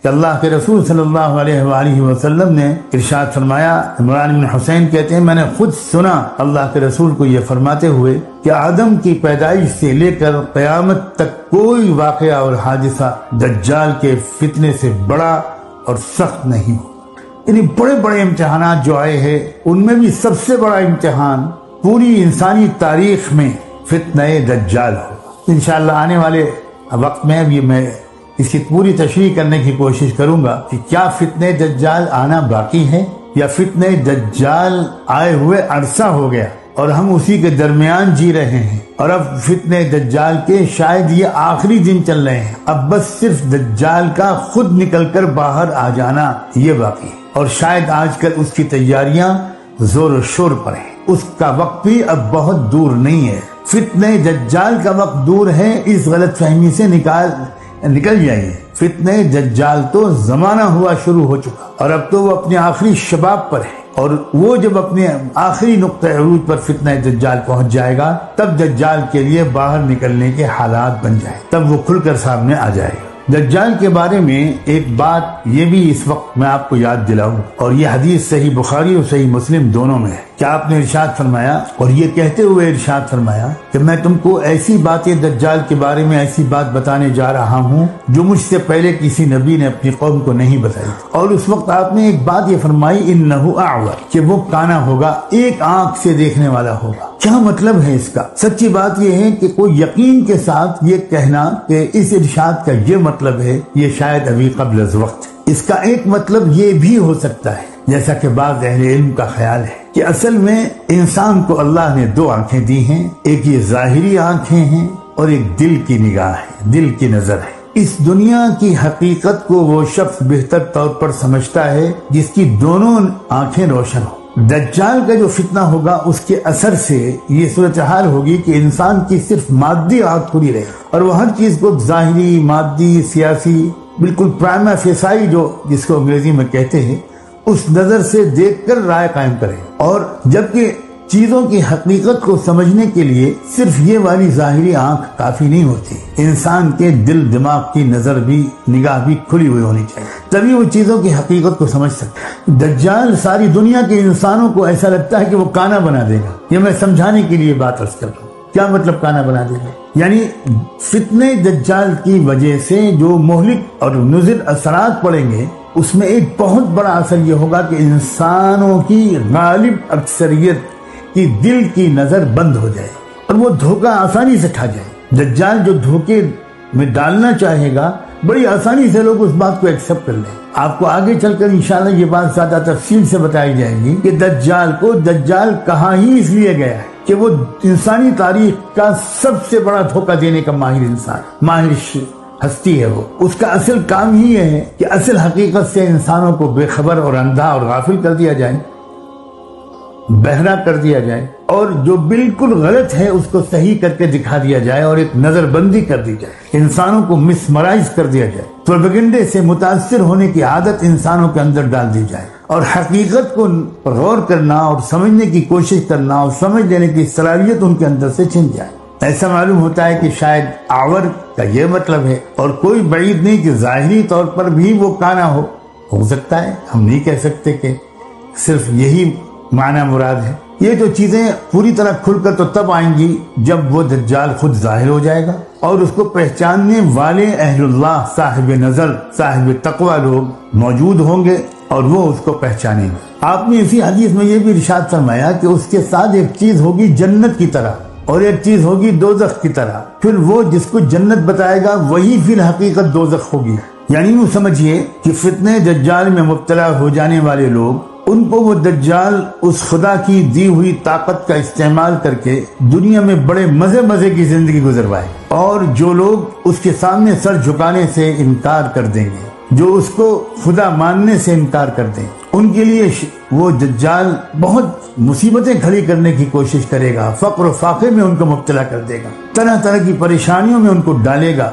کہ اللہ کے رسول صلی اللہ علیہ وآلہ وسلم نے ارشاد فرمایا، عمران بن حسین کہتے ہیں میں نے خود سنا اللہ کے رسول کو یہ فرماتے ہوئے کہ آدم کی پیدائش سے لے کر قیامت تک کوئی واقعہ اور حادثہ دجال کے فتنے سے بڑا اور سخت نہیں ہو۔ یعنی بڑے بڑے امتحانات جو آئے ہیں ان میں بھی سب سے بڑا امتحان پوری انسانی تاریخ میں فتنہ دجال ہو۔ انشاءاللہ آنے والے وقت میں بھی میں اس کی پوری تشریح کرنے کی کوشش کروں گا کہ کیا فتنہ دجال آنا باقی ہے یا فتنہ دجال آئے ہوئے عرصہ ہو گیا اور ہم اسی کے درمیان جی رہے ہیں، اور اب فتنہ دجال کے شاید یہ آخری دن چل رہے ہیں، اب بس صرف دجال کا خود نکل کر باہر آ جانا یہ باقی ہے، اور شاید آج کل اس کی تیاریاں زور و شور پر ہیں۔ اس کا وقت بھی اب بہت دور نہیں ہے، فتنہ دجال کا وقت دور ہے، اس غلط فہمی سے نکل جائیے۔ فتنہ دجال تو زمانہ ہوا شروع ہو چکا، اور اب تو وہ اپنے آخری شباب پر ہے، اور وہ جب اپنے آخری نقطہ عروج پر فتنہ دجال پہنچ جائے گا تب دجال کے لیے باہر نکلنے کے حالات بن جائے، تب وہ کھل کر سامنے آ جائے گا۔ دجال کے بارے میں ایک بات یہ بھی اس وقت میں آپ کو یاد دلاؤں، اور یہ حدیث صحیح بخاری اور صحیح مسلم دونوں میں ہے کہ آپ نے ارشاد فرمایا، اور یہ کہتے ہوئے ارشاد فرمایا کہ میں تم کو ایسی باتیں دجال کے بارے میں ایسی بات بتانے جا رہا ہوں جو مجھ سے پہلے کسی نبی نے اپنی قوم کو نہیں بتائی۔ اور اس وقت آپ نے ایک بات یہ فرمائی، انہ اعور، کہ وہ کانا ہوگا، ایک آنکھ سے دیکھنے والا ہوگا۔ کیا مطلب ہے اس کا؟ سچی بات یہ ہے کہ کوئی یقین کے ساتھ یہ کہنا کہ اس ارشاد کا یہ مطلب ہے، یہ شاید ابھی قبل از وقت ہے۔ اس کا ایک مطلب یہ بھی ہو سکتا ہے، جیسا کہ بعض اہل علم کا خیال ہے، کہ اصل میں انسان کو اللہ نے دو آنکھیں دی ہیں، ایک یہ ظاہری آنکھیں ہیں اور ایک دل کی نگاہ ہے، دل کی نظر ہے۔ اس دنیا کی حقیقت کو وہ شخص بہتر طور پر سمجھتا ہے جس کی دونوں آنکھیں روشن ہو۔ دجال کا جو فتنہ ہوگا اس کے اثر سے یہ صورتحال ہوگی کہ انسان کی صرف مادی آنکھ کھلی رہے، اور وہ ہر چیز کو ظاہری، مادی، سیاسی، بالکل پرائما فیسائی جو جس کو انگریزی میں کہتے ہیں، اس نظر سے دیکھ کر رائے قائم کرے، اور جبکہ چیزوں کی حقیقت کو سمجھنے کے لیے صرف یہ والی ظاہری آنکھ کافی نہیں ہوتی، انسان کے دل دماغ کی نظر بھی، نگاہ بھی کھلی ہوئی ہونی چاہیے، تبھی وہ چیزوں کی حقیقت کو سمجھ سکتا ہے۔ دجال ساری دنیا کے انسانوں کو ایسا لگتا ہے کہ وہ کانا بنا دے گا۔ یہ میں سمجھانے کے لیے بات عرض کر رہا ہوں، کیا مطلب کانا بنا دے گا؟ یعنی فتنہ دجال کی وجہ سے جو مہلک اور مضر اثرات پڑیں گے، اس میں ایک بہت بڑا اثر یہ ہوگا کہ انسانوں کی غالب اکثریت کی دل کی نظر بند ہو جائے اور وہ دھوکہ آسانی سے کھا جائے۔ دجال جو دھوکے میں ڈالنا چاہے گا بڑی آسانی سے لوگ اس بات کو ایکسپٹ کر لیں۔ آپ کو آگے چل کر انشاءاللہ یہ بات زیادہ تفصیل سے بتائی جائے گی کہ دجال کہاں ہی اس لیے گیا ہے کہ وہ انسانی تاریخ کا سب سے بڑا دھوکہ دینے کا ماہر انسان، ماہر ہستی ہے وہ۔ اس کا اصل کام ہی یہ ہے کہ اصل حقیقت سے انسانوں کو بے خبر اور اندھا اور غافل کر دیا جائے، بہرا کر دیا جائے، اور جو بالکل غلط ہے اس کو صحیح کر کے دکھا دیا جائے، اور ایک نظر بندی کر دی جائے، انسانوں کو مسمرائز کر دیا جائے، پروپیگنڈے سے متاثر ہونے کی عادت انسانوں کے اندر ڈال دی جائے، اور حقیقت کو غور کرنا اور سمجھنے کی کوشش کرنا اور سمجھ لینے کی صلاحیت ان کے اندر سے چھن جائے۔ ایسا معلوم ہوتا ہے کہ شاید آور کا یہ مطلب ہے، اور کوئی بعید نہیں کہ ظاہری طور پر بھی وہ کانا ہو سکتا ہے، ہم نہیں کہہ سکتے کہ صرف یہی معنی مراد ہے۔ یہ تو چیزیں پوری طرح کھل کر تو تب آئیں گی جب وہ دجال خود ظاہر ہو جائے گا، اور اس کو پہچاننے والے اہل اللہ، صاحب نظر، صاحب تقوی لوگ موجود ہوں گے اور وہ اس کو پہچانیں گے۔ آپ نے اسی حدیث میں یہ بھی ارشاد فرمایا کہ اس کے ساتھ ایک چیز ہوگی جنت کی طرح اور ایک چیز ہوگی دوزخ کی طرح، پھر وہ جس کو جنت بتائے گا وہی پھر حقیقت دوزخ ہوگی۔ یعنی یوں سمجھیے کہ فتنہ دجال میں مبتلا ہو جانے والے لوگ، ان کو وہ دجال اس خدا کی دی ہوئی طاقت کا استعمال کر کے دنیا میں بڑے مزے کی زندگی گزروائے، اور جو لوگ اس کے سامنے سر جھکانے سے انکار کر دیں گے، جو اس کو خدا ماننے سے انکار کر دیں، ان کے لیے وہ دجال بہت مصیبتیں کھڑی کرنے کی کوشش کرے گا، فقر و فاقے میں ان کو مبتلا کر دے گا، طرح طرح کی پریشانیوں میں ان کو ڈالے گا۔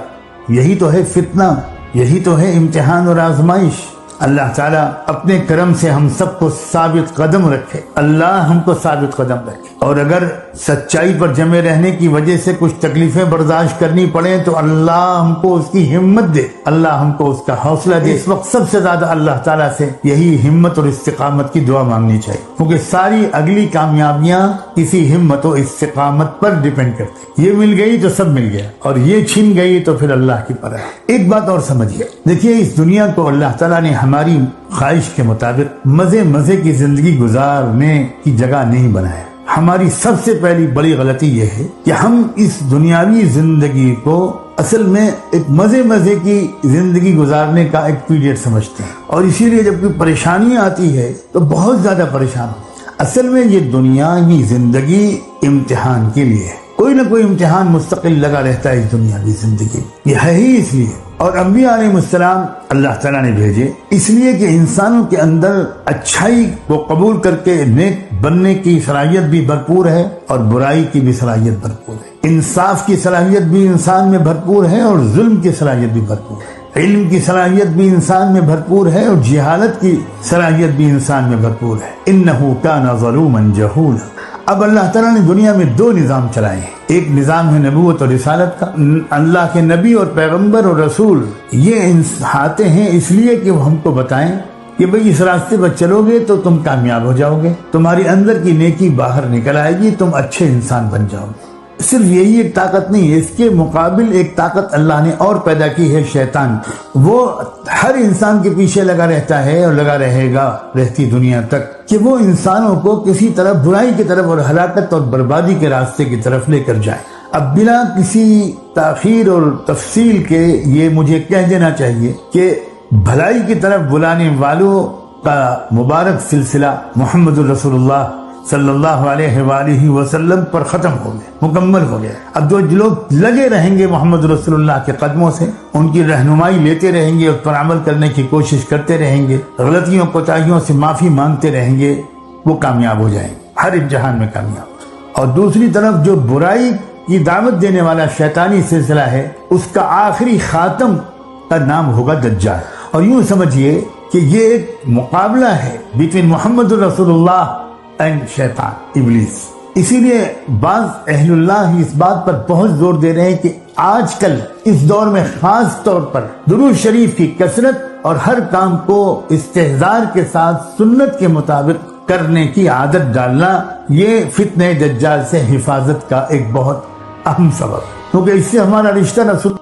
یہی تو ہے فتنہ، یہی تو ہے امتحان اور آزمائش۔ اللہ تعالیٰ اپنے کرم سے ہم سب کو ثابت قدم رکھے، اللہ ہم کو ثابت قدم رکھے، اور اگر سچائی پر جمے رہنے کی وجہ سے کچھ تکلیفیں برداشت کرنی پڑیں تو اللہ ہم کو اس کی ہمت دے، اللہ ہم کو اس کا حوصلہ دے۔ اس وقت سب سے زیادہ اللہ تعالیٰ سے یہی ہمت اور استقامت کی دعا مانگنی چاہیے، کیونکہ ساری اگلی کامیابیاں اسی ہمت و استقامت پر ڈیپینڈ کرتی۔ یہ مل گئی تو سب مل گیا، اور یہ چھن گئی تو پھر اللہ کی پناہ ہے۔ ایک بات اور سمجھیے، دیکھیے اس دنیا کو اللہ تعالیٰ نے ہماری خواہش کے مطابق مزے کی زندگی گزارنے کی جگہ نہیں بنایا۔ ہماری سب سے پہلی بڑی غلطی یہ ہے کہ ہم اس دنیاوی زندگی کو اصل میں ایک مزے کی زندگی گزارنے کا ایک پیریڈ سمجھتے ہیں، اور اسی لیے جب کوئی پریشانی آتی ہے تو بہت زیادہ پریشان ہوتے ہیں۔ اصل میں یہ دنیاوی زندگی امتحان کے لیے ہے، کوئی نہ کوئی امتحان مستقل لگا رہتا ہے اس دنیاوی زندگی، یہ ہے ہی اس لیے۔ اور انبیاء علیہ السلام اللہ تعالیٰ نے بھیجے اس لیے کہ انسانوں کے اندر اچھائی کو قبول کر کے نیک بننے کی صلاحیت بھی بھرپور ہے، اور برائی کی بھی صلاحیت بھرپور ہے، انصاف کی صلاحیت بھی انسان میں بھرپور ہے، اور ظلم کی صلاحیت بھی بھرپور ہے، علم کی صلاحیت بھی انسان میں بھرپور ہے، اور جہالت کی صلاحیت بھی انسان میں بھرپور ہے۔ انہ کان ظلوما جہولا۔ اب اللہ تعالیٰ نے دنیا میں دو نظام چلائے ہیں، ایک نظام ہے نبوت اور رسالت کا، اللہ کے نبی اور پیغمبر اور رسول یہ آتے ہیں اس لیے کہ وہ ہم کو بتائیں کہ بھئی اس راستے پر چلو گے تو تم کامیاب ہو جاؤ گے، تمہاری اندر کی نیکی باہر نکل آئے گی، تم اچھے انسان بن جاؤ گے۔ صرف یہی ایک طاقت نہیں ہے، اس کے مقابل ایک طاقت اللہ نے اور پیدا کی ہے، شیطان کی۔ وہ ہر انسان کے پیچھے لگا رہتا ہے اور لگا رہے گا رہتی دنیا تک، کہ وہ انسانوں کو کسی طرف برائی کی طرف اور ہلاکت اور بربادی کے راستے کی طرف لے کر جائے۔ اب بلا کسی تاخیر اور تفصیل کے یہ مجھے کہہ دینا چاہیے کہ بھلائی کی طرف بلانے والوں کا مبارک سلسلہ محمد رسول اللہ صلی اللہ علیہ وآلہ وسلم پر ختم ہو گیا، مکمل ہو گیا۔ اب جو لوگ لگے رہیں گے محمد رسول اللہ کے قدموں سے، ان کی رہنمائی لیتے رہیں گے، اس پر عمل کرنے کی کوشش کرتے رہیں گے، غلطیوں کوتاہیوں سے معافی مانگتے رہیں گے، وہ کامیاب ہو جائیں گے، ہر امتحان میں کامیاب۔ اور دوسری طرف جو برائی کی دعوت دینے والا شیطانی سلسلہ ہے، اس کا آخری خاتم کا نام ہوگا دجال۔ اور یوں سمجھیے کہ یہ ایک مقابلہ ہے بٹوین محمد رسول اللہ اینڈ شیطان، ابلیس۔ اسی لیے بعض اہل اللہ اس بات پر بہت زور دے رہے ہیں کہ آج کل اس دور میں خاص طور پر درود شریف کی کثرت اور ہر کام کو استحضار کے ساتھ سنت کے مطابق کرنے کی عادت ڈالنا، یہ فتنہ دجال سے حفاظت کا ایک بہت اہم سبب، کیونکہ اس سے ہمارا رشتہ رسول